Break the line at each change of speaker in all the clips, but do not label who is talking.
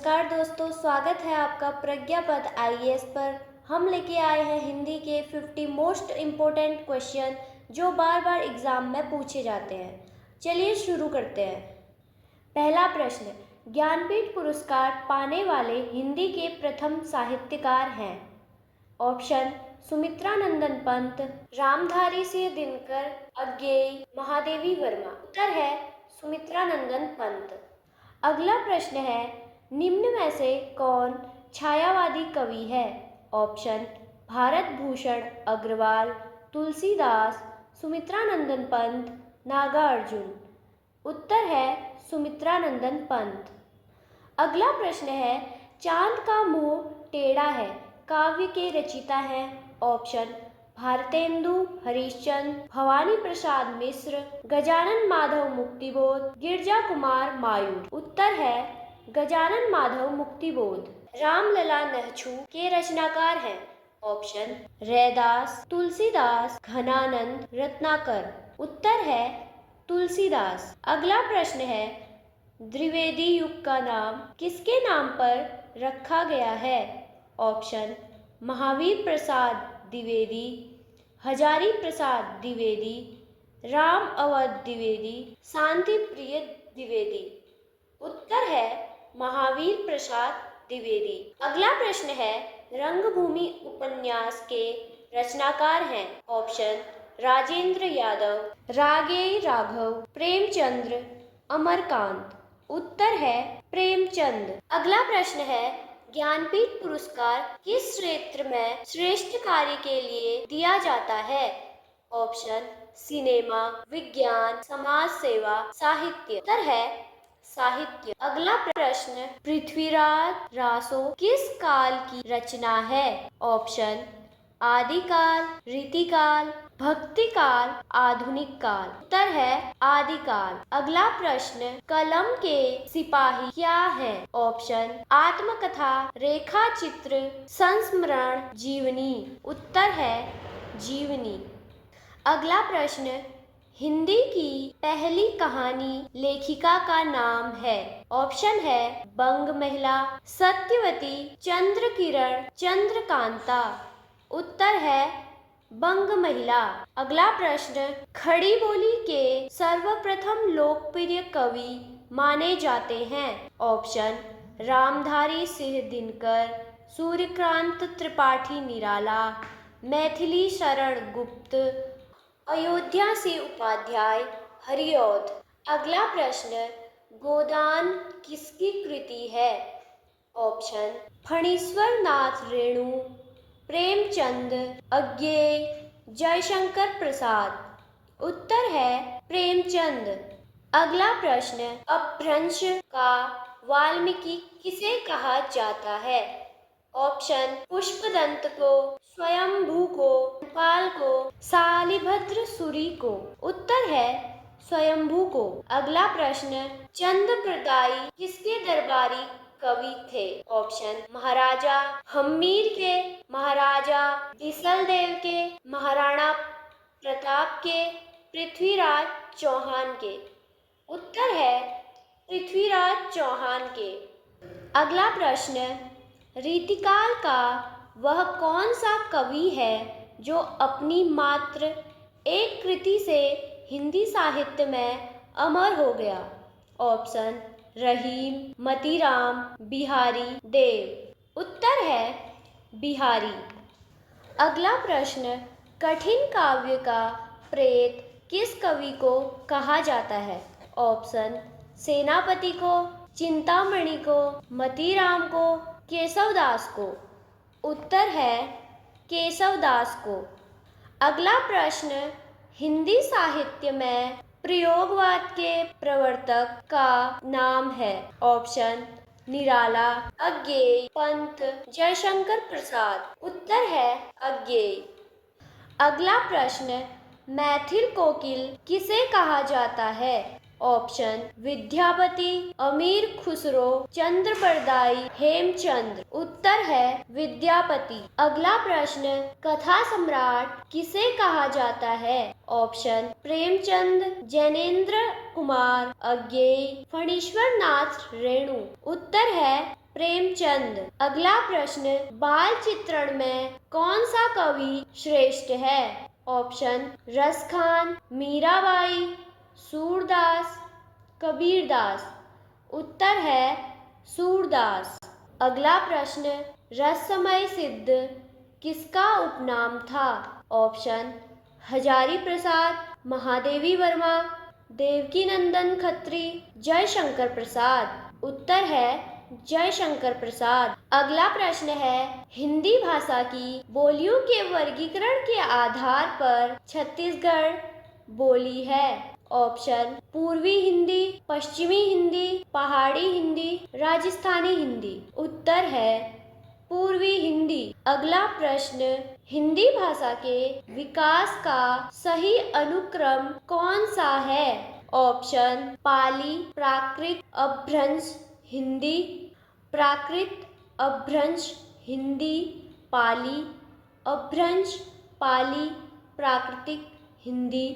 नमस्कार दोस्तों, स्वागत है आपका प्रज्ञापद आईएएस पर। हम लेके आए हैं हिंदी के 50 मोस्ट इम्पोर्टेंट क्वेश्चन जो बार बार एग्जाम में पूछे जाते हैं। चलिए शुरू करते हैं। पहला प्रश्न, ज्ञानपीठ पुरस्कार पाने वाले हिंदी के प्रथम साहित्यकार हैं। ऑप्शन सुमित्रा नंदन पंत, रामधारी सिंह दिनकर, अज्ञेय, महादेवी वर्मा। उत्तर है सुमित्रा नंदन पंत। अगला प्रश्न है, निम्न में से कौन छायावादी कवि है। ऑप्शन भारत भूषण अग्रवाल, तुलसीदास, सुमित्रा नंदन पंत, नागार्जुन। उत्तर है सुमित्रा नंदन पंत। अगला प्रश्न है, चांद का मुंह टेढ़ा है काव्य के रचयिता हैं। ऑप्शन भारतेंदु हरिश्चंद्र, भवानी प्रसाद मिश्र, गजानन माधव मुक्तिबोध, गिरजा कुमार मायूर। उत्तर है गजानन माधव मुक्तिबोध। रामलला नहछू के रचनाकार हैं। ऑप्शन रैदास, तुलसीदास, घनानंद, रत्नाकर। उत्तर है तुलसीदास। अगला प्रश्न है, द्विवेदी युग का नाम किसके नाम पर रखा गया है। ऑप्शन महावीर प्रसाद द्विवेदी, हजारी प्रसाद द्विवेदी, राम अवध द्विवेदी, शांति प्रिय द्विवेदी। उत्तर है महावीर प्रसाद द्विवेदी। अगला प्रश्न है, रंगभूमि उपन्यास के रचनाकार हैं। ऑप्शन राजेंद्र यादव, रागेय राघव, प्रेमचंद्र, अमरकांत। उत्तर है प्रेमचंद। अगला प्रश्न है, ज्ञानपीठ पुरस्कार किस क्षेत्र में श्रेष्ठ कार्य के लिए दिया जाता है। ऑप्शन सिनेमा, विज्ञान, समाज सेवा, साहित्य। उत्तर है साहित्य। अगला प्रश्न, पृथ्वीराज रासो किस काल की रचना है। ऑप्शन आदिकाल, रीतिकाल, भक्तिकाल, आधुनिक काल। उत्तर है आदिकाल। अगला प्रश्न, कलम के सिपाही क्या है। ऑप्शन आत्मकथा, रेखा चित्र, संस्मरण, जीवनी। उत्तर है जीवनी। अगला प्रश्न, हिंदी की पहली कहानी लेखिका का नाम है। ऑप्शन है बंग महिला, सत्यवती, चंद्र किरण, चंद्रकांता। उत्तर है बंग महिला। अगला प्रश्न, खड़ी बोली के सर्वप्रथम लोकप्रिय कवि माने जाते हैं। ऑप्शन रामधारी सिंह दिनकर, सूर्यकांत त्रिपाठी निराला, मैथिली शरण गुप्त, अयोध्या से उपाध्याय, हरिऔध। अगला प्रश्न, गोदान किसकी कृति है। ऑप्शन फणीश्वर नाथ रेणु, प्रेमचंद, अज्ञेय, जयशंकर प्रसाद। उत्तर है प्रेमचंद। अगला प्रश्न, अपभ्रंश का वाल्मीकि किसे कहा जाता है। ऑप्शन पुष्पदंत को, स्वयंभू को, पाल को, शालिभद्र सूरी को। उत्तर है स्वयंभू को। अगला प्रश्न, चंद्रप्रदायी किसके दरबारी कवि थे। ऑप्शन महाराजा हम्मीर के, महाराजा बिसलदेव के, महाराणा प्रताप के, पृथ्वीराज चौहान के। उत्तर है पृथ्वीराज चौहान के। अगला प्रश्न, रीतिकाल का वह कौन सा कवि है जो अपनी मात्र एक कृति से हिंदी साहित्य में अमर हो गया। ऑप्शन रहीम, मतीराम, बिहारी, देव। उत्तर है बिहारी। अगला प्रश्न, कठिन काव्य का प्रेत किस कवि को कहा जाता है। ऑप्शन सेनापति को, चिंतामणि को, मतीराम को, केशवदास को। उत्तर है केशवदास को। अगला प्रश्न, हिंदी साहित्य में प्रयोगवाद के प्रवर्तक का नाम है। ऑप्शन निराला, अज्ञेय, पंत, जयशंकर प्रसाद। उत्तर है अज्ञेय। अगला प्रश्न, मैथिल कोकिल किसे कहा जाता है। ऑप्शन विद्यापति, अमीर खुसरो, चंद्रबरदाई, हेमचंद्र। उत्तर है विद्यापति। अगला प्रश्न, कथा सम्राट किसे कहा जाता है। ऑप्शन प्रेमचंद, जैनेन्द्र कुमार, अज्ञेय, फणीश्वर नाथ रेणु। उत्तर है प्रेमचंद। अगला प्रश्न, बाल चित्रण में कौन सा कवि श्रेष्ठ है? ऑप्शन, रसखान, मीराबाई, सूरदास, कबीरदास। उत्तर है सूरदास। अगला प्रश्न, रहस्यमय सिद्ध किसका उपनाम था? ऑप्शन, हजारी प्रसाद, महादेवी वर्मा, देवकीनंदन खत्री, जयशंकर प्रसाद। उत्तर है जयशंकर प्रसाद। अगला प्रश्न है, हिंदी भाषा की बोलियों के वर्गीकरण के आधार पर छत्तीसगढ़ बोली है। ऑप्शन, पूर्वी हिंदी, पश्चिमी हिंदी, पहाड़ी हिंदी, राजस्थानी हिंदी। उत्तर है पूर्वी हिंदी। अगला प्रश्न, हिंदी भाषा के विकास का सही अनुक्रम कौन सा है? ऑप्शन, पाली, प्राकृत, अपभ्रंश, हिंदी, प्राकृत, अपभ्रंश, हिंदी, पाली, अपभ्रंश, पाली, प्राकृतिक, हिंदी,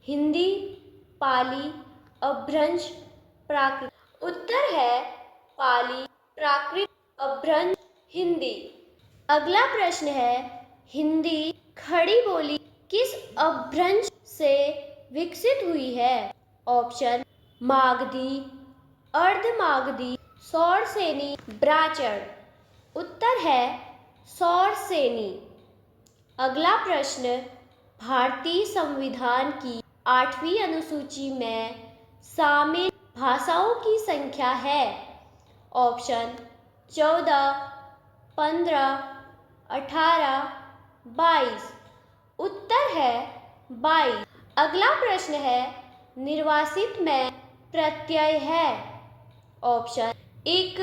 हिंदी, पाली, अपभ्रंश, प्राकृत। उत्तर है पाली, प्राकृत, अपभ्रंश, हिंदी। अगला प्रश्न है, हिंदी खड़ी बोली किस अपभ्रंश से विकसित हुई है? ऑप्शन, मागधी, अर्धमागधी, सौरसेनी, ब्राह्मण। उत्तर है सौरसेनी। अगला प्रश्न, भारतीय संविधान की 8वीं अनुसूची में शामिल भाषाओं की संख्या है? ऑप्शन, 14, 15, 18, 22। उत्तर है 22। अगला प्रश्न है, निर्वासित में प्रत्यय है? ऑप्शन, इक,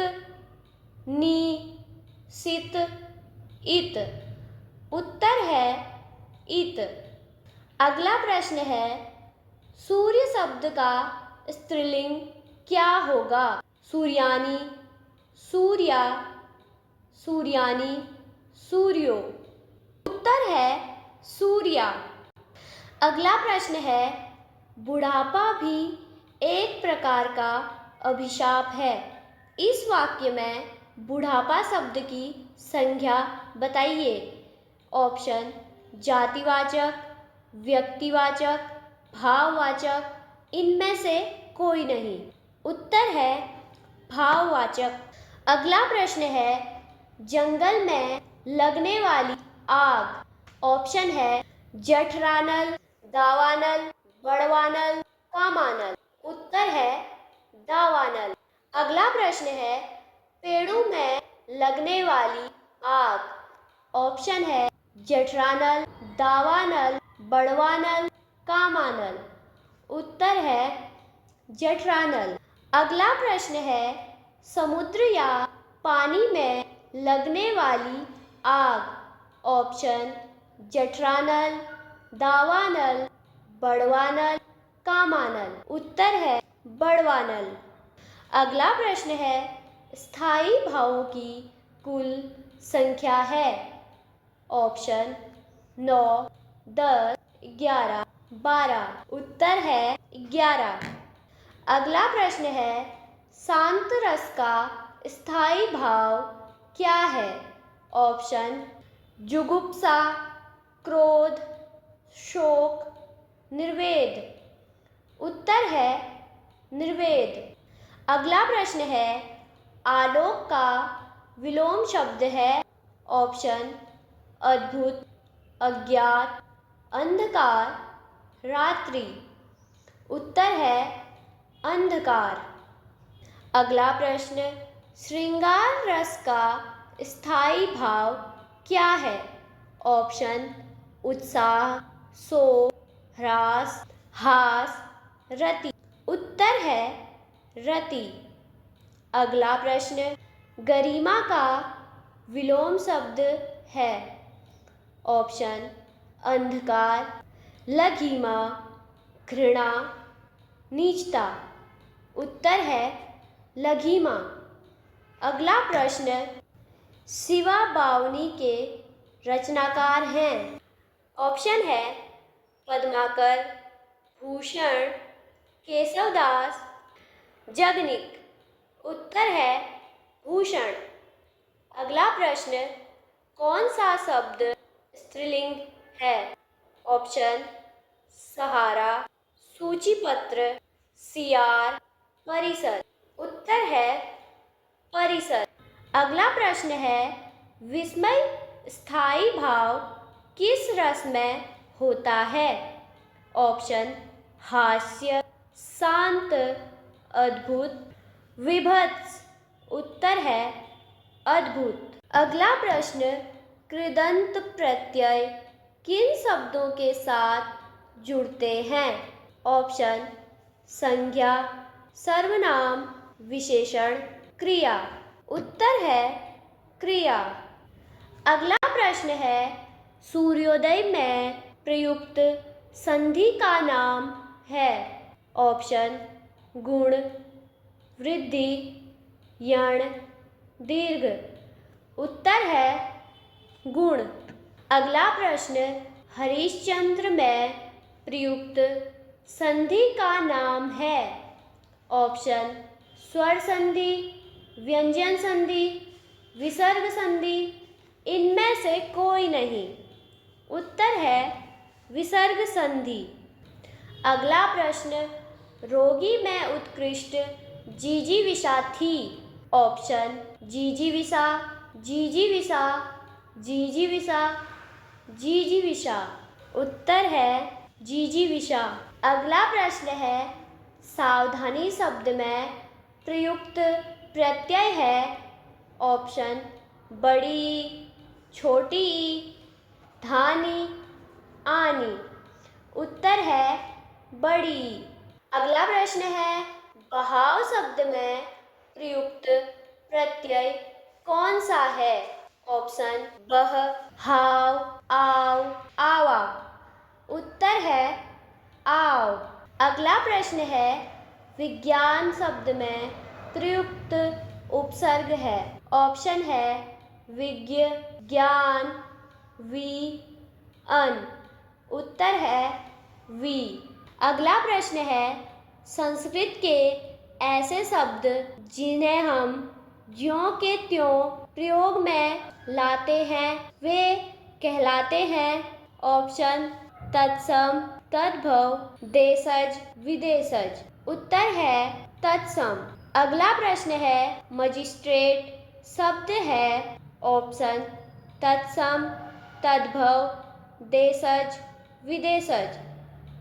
नी, सित, इत। उत्तर है इत। अगला प्रश्न है, सूर्य शब्द का स्त्रीलिंग क्या होगा? सूर्यानी, सूर्या, सूर्यानी, सूर्यो। उत्तर है सूर्या। अगला प्रश्न है, बुढ़ापा भी एक प्रकार का अभिशाप है। इस वाक्य में बुढ़ापा शब्द की संज्ञा बताइए। ऑप्शन, जातिवाचक, व्यक्तिवाचक, भाववाचक, इनमें से कोई नहीं। उत्तर है भाववाचक। अगला प्रश्न है, जंगल में लगने वाली आग? ऑप्शन है, जठरानल, दावानल, बड़वानल, कामानल। उत्तर है दावानल। अगला प्रश्न है, पेड़ों में लगने वाली आग? ऑप्शन है, जठरानल, दावानल, बड़वानल, कामानल। उत्तर है जठरानल। अगला प्रश्न है, समुद्र या पानी में लगने वाली आग? ऑप्शन, जठरानल, दावानल, बड़वानल, कामानल। उत्तर है बड़वानल। अगला प्रश्न है, स्थायी भावों की कुल संख्या है? ऑप्शन, 9, 10, 11, 12। उत्तर है 11। अगला प्रश्न है, शांत रस का स्थायी भाव क्या है? ऑप्शन, जुगुप्सा, क्रोध, शोक, निर्वेद। उत्तर है निर्वेद। अगला प्रश्न है, आलोक का विलोम शब्द है? ऑप्शन, अद्भुत, अज्ञात, अंधकार, रात्रि। उत्तर है अंधकार। अगला प्रश्न, श्रृंगार रस का स्थायी भाव क्या है? ऑप्शन, उत्साह, शोक, ह्रास, हास, रति। उत्तर है रति। अगला प्रश्न, गरिमा का विलोम शब्द है? ऑप्शन, अंधकार, लघिमा, घृणा, नीचता। उत्तर है लघिमा। अगला प्रश्न, शिवा बावनी के रचनाकार हैं? ऑप्शन है, पद्माकर, भूषण, केशवदास, जगनिक। उत्तर है भूषण। अगला प्रश्न, कौन सा शब्द स्त्रीलिंग है? ऑप्शन सहारा, सूचीपत्र, सियार, परिसर। उत्तर है परिसर। अगला प्रश्न है, विस्मय स्थायी भाव किस रस में होता है? ऑप्शन हास्य, शांत, अद्भुत, विभत्स। उत्तर है अद्भुत। अगला प्रश्न, कृदंत प्रत्यय किन शब्दों के साथ जुड़ते हैं? ऑप्शन संज्ञा, सर्वनाम, विशेषण, क्रिया। उत्तर है क्रिया। अगला प्रश्न है, सूर्योदय में प्रयुक्त संधि का नाम है? ऑप्शन गुण, वृद्धि, यण, दीर्घ। उत्तर है गुण। अगला प्रश्न, हरिश्चंद्र में प्रयुक्त संधि का नाम है? ऑप्शन स्वर संधि, व्यंजन संधि, विसर्ग संधि। इनमें से कोई नहीं। उत्तर है विसर्ग संधि। अगला प्रश्न, रोगी में उत्कृष्ट जिजीविषा थी? ऑप्शन जिजीविषा, जिजीविषा, जिजीविषा, जिजीविषा। उत्तर है जिजीविषा। अगला प्रश्न है, सावधानी शब्द में प्रयुक्त प्रत्यय है? ऑप्शन बड़ी, छोटी ई, धानी, आनी। उत्तर है बड़ी। अगला प्रश्न है, बहाव शब्द में प्रयुक्त प्रत्यय कौन सा है? ऑप्शन बह, हाव, आव, आवा। उत्तर है आव। अगला प्रश्न है, विज्ञान शब्द में प्रयुक्त उपसर्ग है? ऑप्शन है विज्ञ, ज्ञान, वि, अन। उत्तर है वी। अगला प्रश्न है, संस्कृत के ऐसे शब्द जिन्हें हम ज्यों के त्यों प्रयोग में लाते हैं वे कहलाते हैं? ऑप्शन तत्सम, तद्भव, देशज, विदेशज। उत्तर है तत्सम। अगला प्रश्न है, मजिस्ट्रेट शब्द है? ऑप्शन तत्सम, तद्भव, देशज, विदेशज।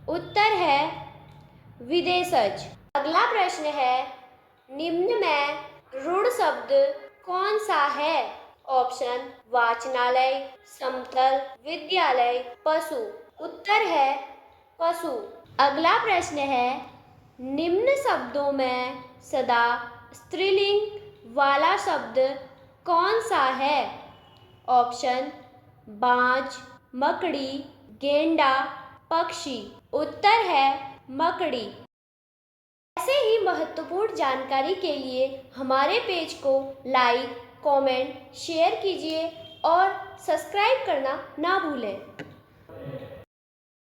उत्तर है विदेशज। अगला प्रश्न है, निम्न में रुढ़ शब्द कौन सा है? ऑप्शन वाचनालय, समतल, विद्यालय, पशु। उत्तर है पशु। अगला प्रश्न है, निम्न शब्दों में सदा स्त्रीलिंग वाला शब्द कौन सा है? ऑप्शन बाज, मकड़ी, गेंडा, पक्षी। उत्तर है मकड़ी। ऐसे ही महत्वपूर्ण जानकारी के लिए हमारे पेज को लाइक, कमेंट, शेयर कीजिए और सब्सक्राइब करना ना भूलें।